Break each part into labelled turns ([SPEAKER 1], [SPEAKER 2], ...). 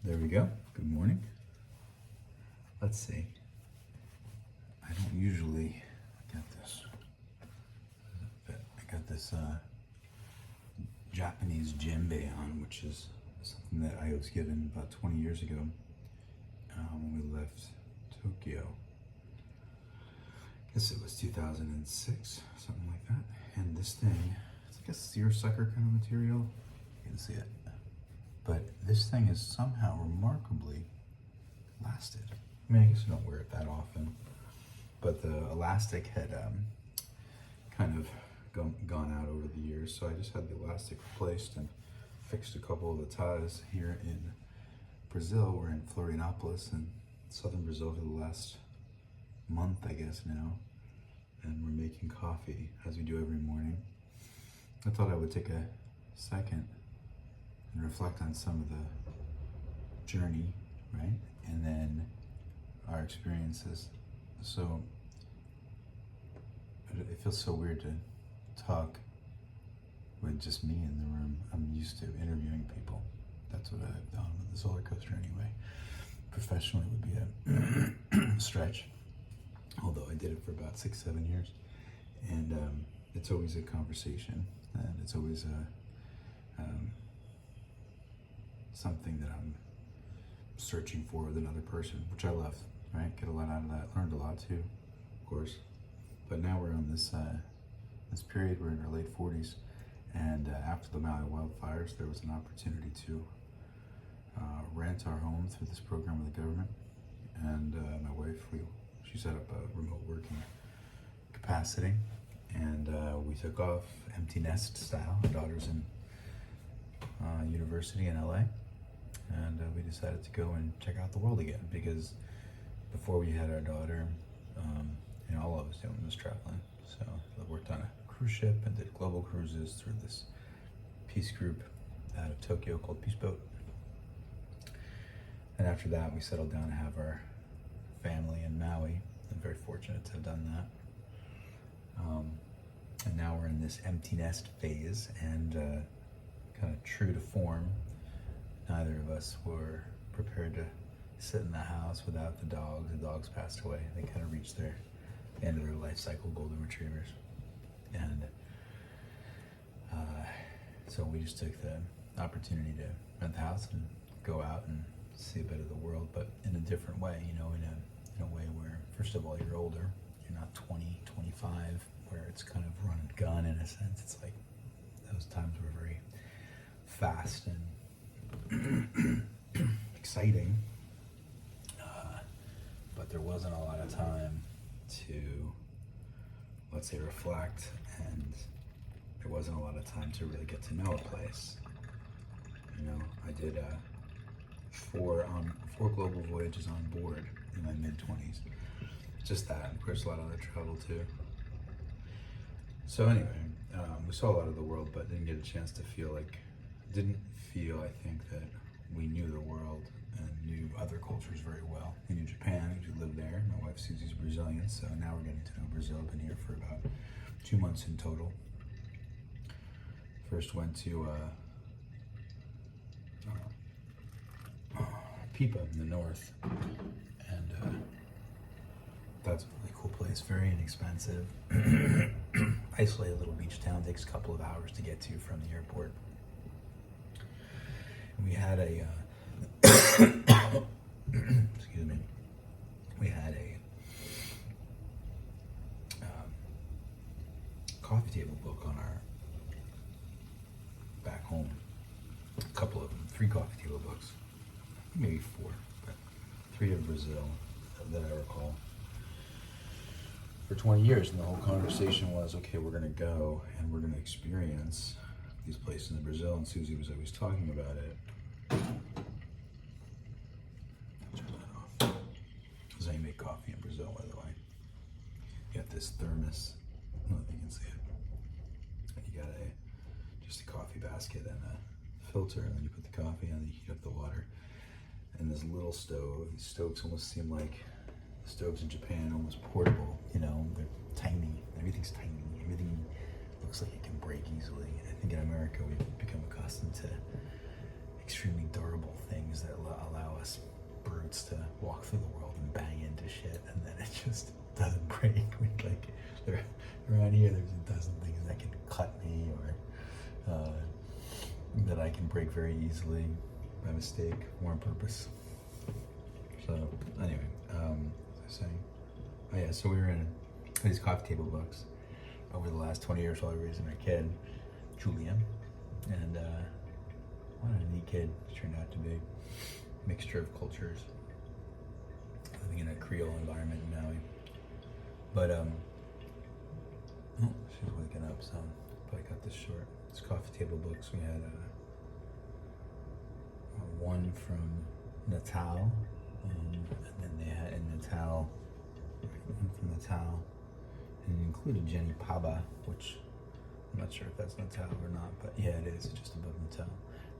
[SPEAKER 1] There we go. Good morning. Let's see. I don't usually get this. I got this Japanese djembe on, which is something that I was given about 20 years ago when we left Tokyo. I guess it was 2006, something like that. And this thing, it's like a seersucker kind of material. You can see it. But this thing has somehow remarkably lasted. I mean, I guess you don't wear it that often. But the elastic had kind of gone out over the years. So I just had the elastic replaced and fixed a couple of the ties here in Brazil. We're in Florianopolis in southern Brazil for the last month, I guess now. And we're making coffee as we do every morning. I thought I would take a second and reflect on some of the journey, right? And then our experiences. So it feels so weird to talk with just me in the room. I'm used to interviewing people. That's what I've done with the solar coaster anyway. Professionally it would be a stretch, although I did it for about 6-7 years. And it's always a conversation, and it's always something that I'm searching for with another person, which I love, right? Get a lot out of that. Learned a lot too, of course. But now we're on this this period, we're in our late 40s, and after the Maui wildfires, there was an opportunity to rent our home through this program with the government. And my wife, she set up a remote working capacity, and we took off empty nest style. Our daughter's in university in LA, and we decided to go and check out the world again, because before we had our daughter, all I was doing was traveling. So I worked on a cruise ship and did global cruises through this peace group out of Tokyo called Peace Boat. And after that, we settled down to have our family in Maui. I'm very fortunate to have done that. And now we're in this empty nest phase, and kind of true to form, neither of us were prepared to sit in the house without the dogs. The dogs passed away. They kind of reached the end of their life cycle, golden retrievers. And so we just took the opportunity to rent the house and go out and see a bit of the world, but in a different way, in a way where, first of all, you're older. You're not 20, 25, where it's kind of run and gun in a sense. It's like those times were very fast and exciting, but there wasn't a lot of time to, let's say, reflect, and there wasn't a lot of time to really get to know a place. I did four global voyages on board in my mid-20s. Just that, of course, a lot of other travel too. So anyway, we saw a lot of the world, but didn't feel, I think, that we knew the world and knew other cultures very well. We knew Japan, because we lived there. My wife Susie's Brazilian, so now we're getting to know Brazil. I've been here for about 2 months in total. First went to Pipa in the north, and that's a really cool place, very inexpensive. Isolated little beach town, takes a couple of hours to get to from the airport. And we had a excuse me, we had a coffee table book on our back home. A couple of them, 3 coffee table books, maybe 4, but 3 of Brazil that I recall, for 20 years. And the whole conversation was, okay, we're going to go and we're going to experience these places in Brazil. And Susie was always talking about it. Turn that off. This is how you make coffee in Brazil, by the way. You got this thermos. I don't know if you can see it. And you got just a coffee basket and a filter, and then you put the coffee in, and you heat up the water. And this little stove. These stoves almost seem like stoves in Japan, almost portable. They're tiny. Everything's tiny. Everything looks like it can break easily. I think in America we've become accustomed to extremely durable things that allow that I can break very easily by mistake or on purpose. So anyway, what was I saying? Oh yeah, so we were in these coffee table books over the last 20 years while we were raising our kid, Julian, and what a neat kid she turned out to be. Mixture of cultures, living in a Creole environment in Maui. But oh, she's waking up, so probably cut this short. It's coffee table books. We had one from Natal, and then they had in Natal, one from Natal, and it included Jenny Paba, which I'm not sure if that's Natal or not, but yeah, it is just above Natal.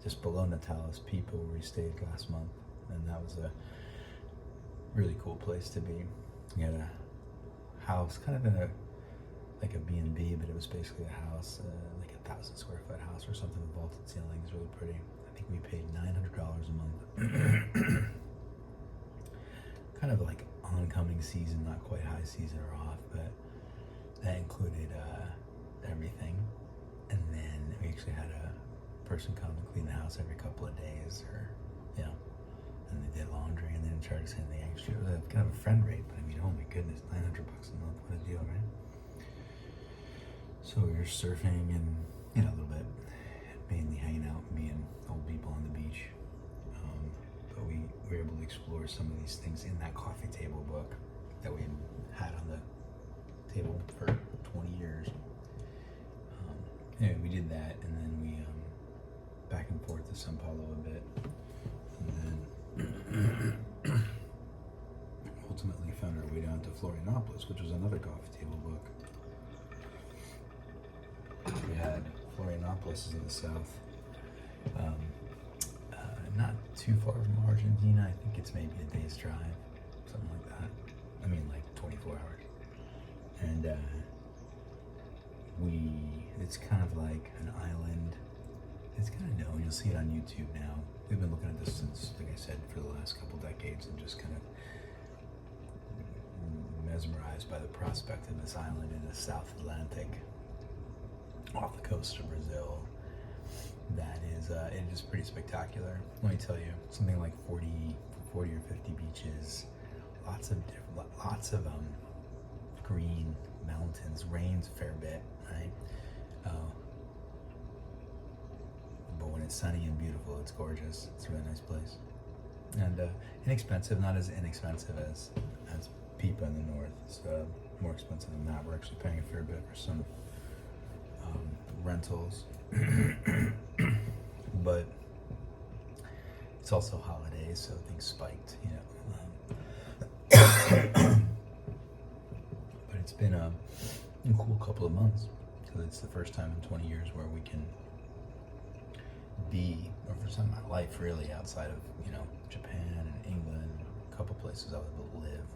[SPEAKER 1] Just below Natal is People, where we stayed last month, and that was a really cool place to be. We had a house, kind of in a like a B&B, but it was basically a house, like 1,000 square foot house or something with vaulted ceilings, really pretty. I think we paid $900 a month. Kind of like oncoming season, not quite high season or off, but that included everything. And then we actually had a person come and clean the house every couple of days, or you know, and they did laundry and then charged us anything extra. It was kind of a friend rate, but I mean, oh my goodness, $900 a month, what a deal, right? So we were surfing and a little bit, mainly hanging out and being old people on the beach. But we were able to explore some of these things in that coffee table book that we had on the table for 20 years. Anyway, we did that, and then we back and forth to Sao Paulo a bit, and then ultimately found our way down to Florianopolis, which was another coffee table book. We had Florianopolis is in the south, not too far from Argentina. I think it's maybe a day's drive, something like that. I mean, like 24 hours. And it's kind of like an island. It's kind of known. You'll see it on YouTube now. We've been looking at this since, like I said, for the last couple decades, and just kind of mesmerized by the prospect of this island in the South Atlantic, off the coast of Brazil. That is, it is pretty spectacular. Let me tell you, something like 40 or 50 beaches, lots of green mountains. Rains a fair bit, right? But when it's sunny and beautiful, it's gorgeous. It's a really nice place, and inexpensive. Not as inexpensive as Pipa in the north. It's more expensive than that. We're actually paying a fair bit for some rentals, but it's also holidays, so things spiked, but it's been a cool couple of months, because it's the first time in 20 years where we can be, or for some of my life really, outside of Japan and England, a couple places I was able to live.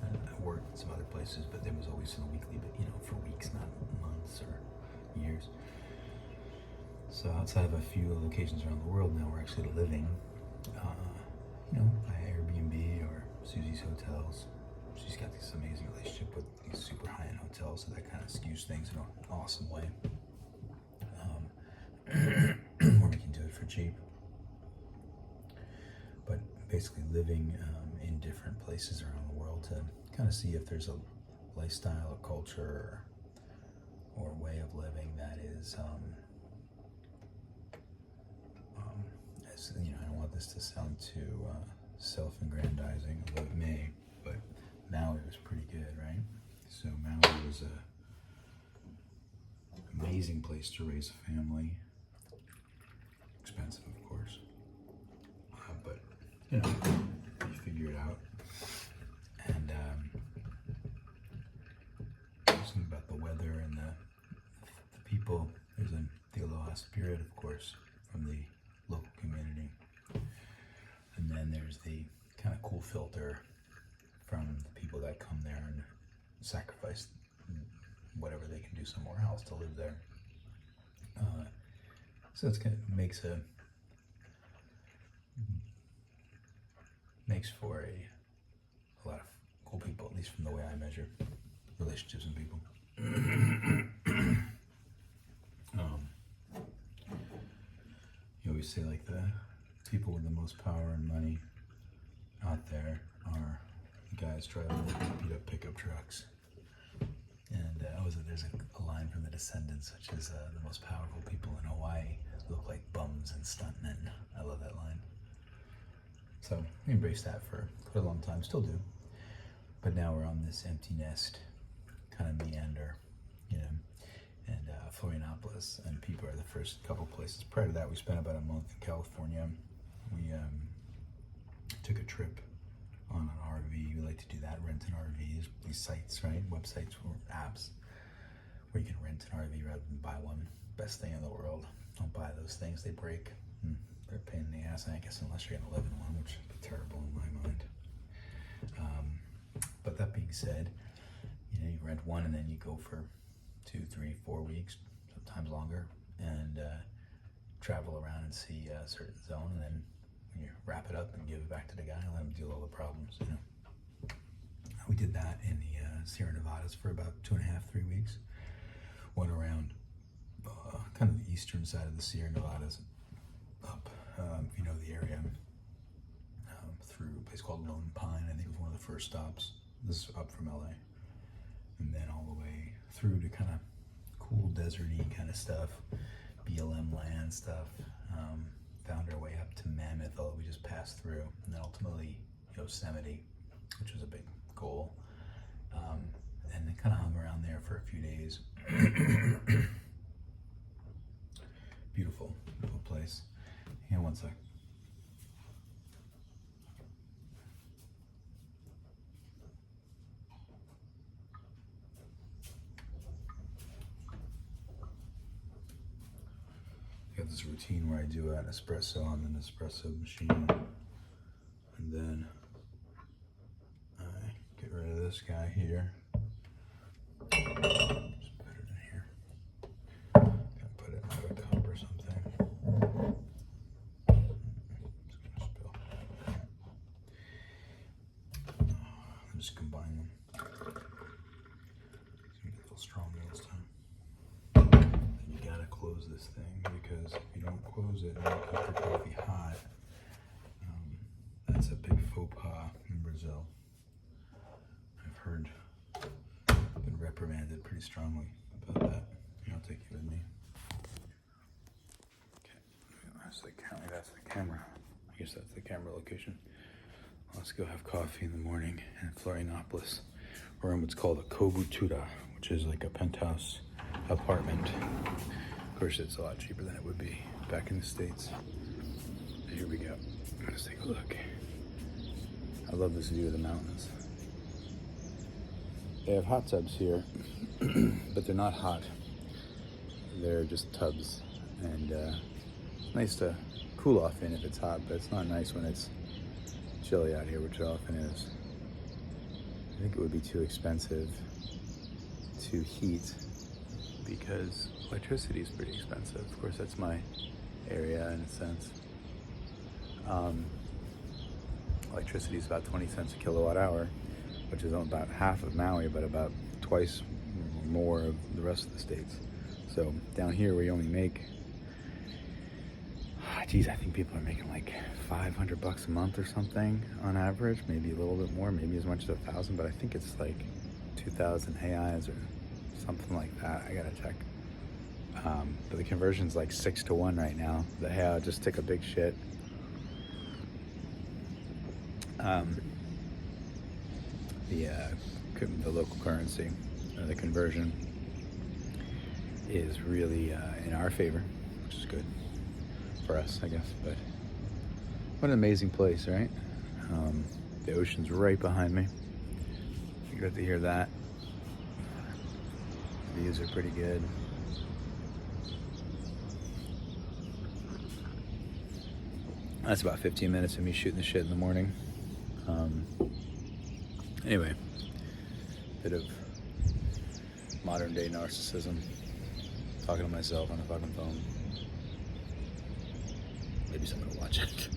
[SPEAKER 1] I worked in some other places, but it was always in a weekly, but for weeks, not months or years. So outside of a few locations around the world now, we're actually living, by Airbnb or Susie's Hotels. She's got this amazing relationship with these super high-end hotels, so that kind of skews things in an awesome way. Or we can do it for cheap. But basically living in different places around the world to kind of see if there's a lifestyle, a culture, or way of living that is, I don't want this to sound too self-aggrandizing, although it may, but Maui was pretty good, right? So Maui was an amazing place to raise a family. Expensive, of course, but you figure it out. And something about the weather and the people. There's the aloha spirit, of course, from the local community, and then there's the kind of cool filter from the people that come there and sacrifice whatever they can do somewhere else to live there. So it's kind of makes for a lot of cool people, at least from the way I measure relationships and people. always say like the people with the most power and money out there are the guys driving beat up pickup trucks. And there's a line from The Descendants, which is the most powerful people in Hawaii look like bums and stuntmen. I love that line. So we embraced that for quite a long time, still do. But now we're on this empty nest kind of meander, you know. And Florianopolis and Pipa are the first couple places. Prior to that, we spent about a month in California. We took a trip on an RV. We like to do that, rent an RV. These sites, right? Websites or apps where you can rent an RV rather than buy one. Best thing in the world. Don't buy those things, they break. They're a pain in the ass, I guess, unless you're gonna live in one, which would be terrible in my mind. But that being said, you know, you rent one and then you go for 2, 3, 4 weeks, sometimes longer, and travel around and see a certain zone, and then you wrap it up and give it back to the guy and let him deal with all the problems, you know. We did that in the Sierra Nevadas for about 2.5, 3 weeks. Went around kind of the eastern side of the Sierra Nevadas up, if you know the area, through a place called Lone Pine. I think it was one of the first stops. This is up from LA. And then all the way through to kind of cool deserty kind of stuff, BLM land stuff. Found our way up to Mammoth, although we just passed through, and then ultimately Yosemite, which was a big goal. And then kind of hung around there for a few days. Beautiful, beautiful place. Hang on one sec. Got this routine where I do an espresso on an espresso machine, and then I get rid of this guy here. Just put it in here. Gonna put it in a cup or something. It's gonna spill. I'll just combine them. It's gonna get a little stronger this time. You gotta close this thing, because if you don't close it and you keep your coffee hot, that's a big faux pas in Brazil. I've heard, been reprimanded pretty strongly about that. I'll take you with me. Okay, that's the camera. I guess that's the camera location. Let's go have coffee in the morning in Florianopolis. We're in what's called a Coburtura, which is like a penthouse apartment. Of course, it's a lot cheaper than it would be back in the States. Here we go. Let's take a look. I love this view of the mountains. They have hot tubs here, but they're not hot. They're just tubs, and it's nice to cool off in if it's hot, but it's not nice when it's chilly out here, which it often is. I think it would be too expensive to heat because electricity is pretty expensive. Of course, that's my area in a sense. Electricity is about 20 cents a kilowatt hour, which is about half of Maui, but about twice more of the rest of the states. So down here we only make, geez, I think people are making like $500 a month or something on average, maybe a little bit more, maybe as much as 1,000, but I think it's like 2,000 reais or something like that. I gotta check. But the conversion's like 6 to 1 right now. The real just took a big shit. The local currency, the conversion is really in our favor, which is good for us, I guess. But what an amazing place, right? The ocean's right behind me. You got to hear that. The views are pretty good. That's about 15 minutes of me shooting the shit in the morning. Anyway, bit of modern day narcissism, talking to myself on a fucking phone. Maybe someone will watch it.